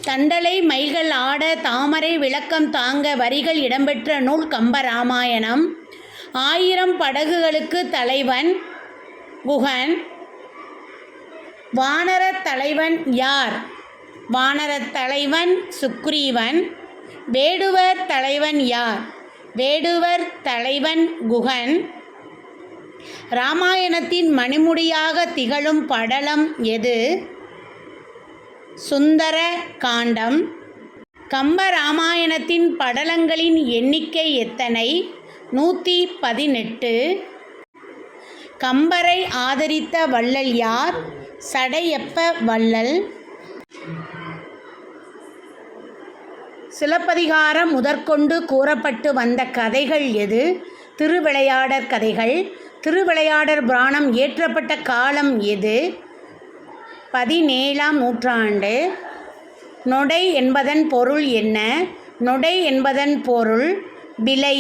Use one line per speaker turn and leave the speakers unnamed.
தண்டலை மயில்கள் ஆட தாமரை விளக்கம் தாங்க வரிகள் இடம்பெற்ற நூல் கம்பராமாயணம். 1000 படகுகளுக்கு தலைவன் குகன். வானரத் தலைவன் யார்? வானரத் தலைவன் சுக்ரீவன். வேடுவர் தலைவன் யார்? வேடுவர் தலைவன் குகன். இராமாயணத்தின் மணிமுடியாக திகழும் படலம் எது? சுந்தர காண்டம். கம்பராமாயணத்தின் படலங்களின் எண்ணிக்கை எத்தனை? 118. கம்பரை ஆதரித்த வள்ளல் யார்? சடையப்ப வள்ளல். சிலப்பதிகாரம் முதற்கொண்டு கூறப்பட்டு வந்த கதைகள் எது? திருவிளையாடற் கதைகள். திருவிளையாடற் புராணம் இயற்றப்பட்ட காலம் எது? 17ஆம் நூற்றாண்டு. நொடை என்பதன் பொருள் என்ன? நொடை என்பதன் பொருள் விலை.